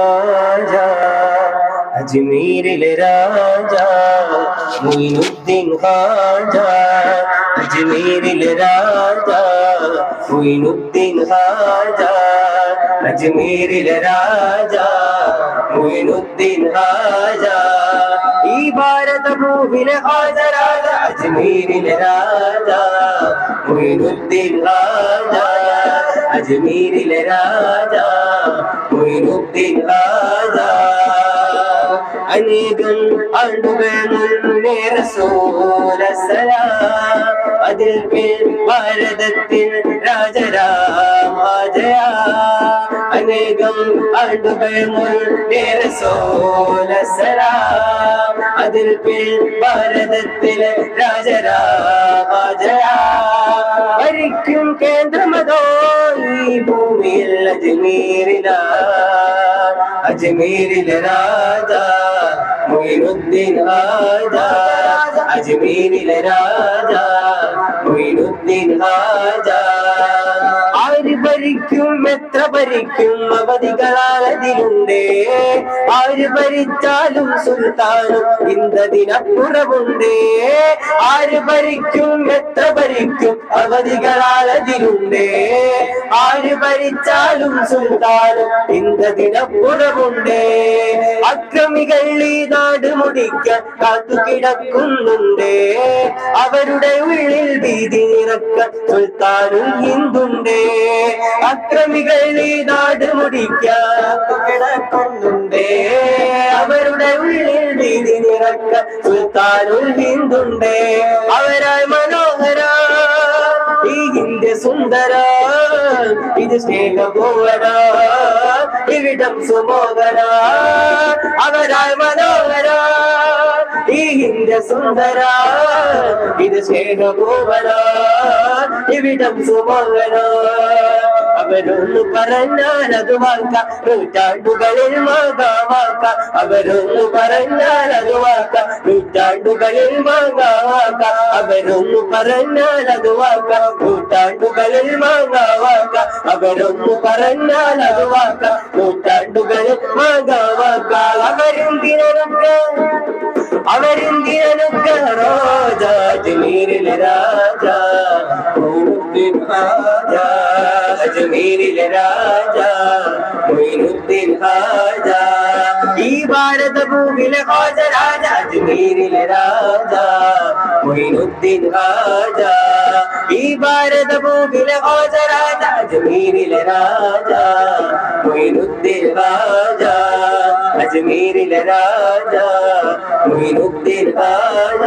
ഖാജ അജ്മീരിലെ രാജ മൊയ്നുദ്ദീൻ ഖാജ അജ്മീരിലെ രാജ മൊയ്നുദ്ദീൻ ഖാജ അജ്മീരിലെ രാജ മൊയ്നുദ്ദീൻ ഖാജ ഈ ഭാരതഭൂമിയിലെ ഹാജരാജ അജ്മീരിലെ രാജ മൊയ്നുദ്ദീൻ ഖാജ അജ്മീരിലെ രാജ മൊയ്നുദ്ദീൻ ഖാജ അനേകം ആണ്ടുകൾ മുന്നേ റസൂലസ്സലാം അതിൽ ഭാരതത്തിൽ രാജരാജയ അനേകം ആണ്ടുകൾ മുന്നേ റസൂലസ്സലാം അതിൽ ഭാരതത്തിൽ രാജരാജയ ഭരിക്കും കേന്ദ്രമതോ ഈ ഭൂമിയിൽ അജ്മീരിലെ രാജ മൊയ്നുദ്ദീൻ ഖാജ അജ്മീരിലെ രാജ മൊയ്നുദ്ദീൻ ഖാജ ആര് ഭരിക്കും എത്ര ഭരിക്കും അവധികളാൽ അതിലുണ്ടേ ആര് ഭരിച്ചാലും സുൽത്താനും ഇന്നതിനപ്പുറമുണ്ടേ ആര് ഭരിക്കും എത്ര ഭരിക്കും അവധികളാൽ അതിലുണ്ടേ ആര് ഭരിച്ചാലും സുൽത്താനും ഇന്നതിനപ്പുറമുണ്ടേ അക്രമികൾ ഈ നാട് മുടിക്കാൻ കാത്തുകിടക്കുന്നുണ്ടേ അവരുടെ ഉള്ളിൽ ഭീതി നിറക്കാൻ സുൽത്താനും ഹിന്ദുണ്ടേ അക്രമികൾ ഈ നാട് മുടിക്കാൻ കിടക്കുന്നുണ്ടേ അവരുടെ ഉള്ളിൽ ഭീതി നിറക്കാൻ സുൽത്താനും ഹിന്ദുണ്ടേ അവരായി മനോഹര ഈ ഹിന്ദു സുന്ദര ഇത് സ്നേഹഭൂവന ഇവിടം സുമോദര അവരായി മനോഹര ഈ ഹിന്ദു സുന്ദര ഇത് സ്നേഹഭൂവന ഇവിടം സുമോദര അവരൊന്നു പറഞ്ഞാൽ അത് വാക്കാം നൂറ്റാണ്ടുകളിൽ മാകാവാക്കാം അവരൊന്നു പറഞ്ഞാൽ അത് വാക്കാം നൂറ്റാണ്ടുകളിൽ മാകാവാക്കാം അവരൊന്നു പറഞ്ഞാൽ അത് വാക്കാം നൂറ്റാണ്ടുകളിൽ മാകാവാക്കാം അവരൊന്നു പറഞ്ഞാൽ അത് വാക്കാം നൂറ്റാണ്ടുകളിൽ മാകാവാക്കാം അവരെന്തിനൊക്കെ റോജ അജ്മീരിലെ രാജ മൊയ്നുദ്ദീൻ ഖാജ അജ്മീരിലെ രാജ മൊയ്നുദ്ദീൻ ഖാജ ഈ ഭാരതഭൂമിയിലെ ഹാജരാജ അജ്മീരിലെ രാജ മൊയ്നുദ്ദീൻ ഖാജ ഈ ഭാരതഭൂമിയിലെ ഹാജരാജ അജ്മീരിലെ രാജ മൊയ്നുദ്ദീൻ ഖാജ അജ്മീരിലെ രാജ മൊയ്നുദ്ദീൻ ഖാജ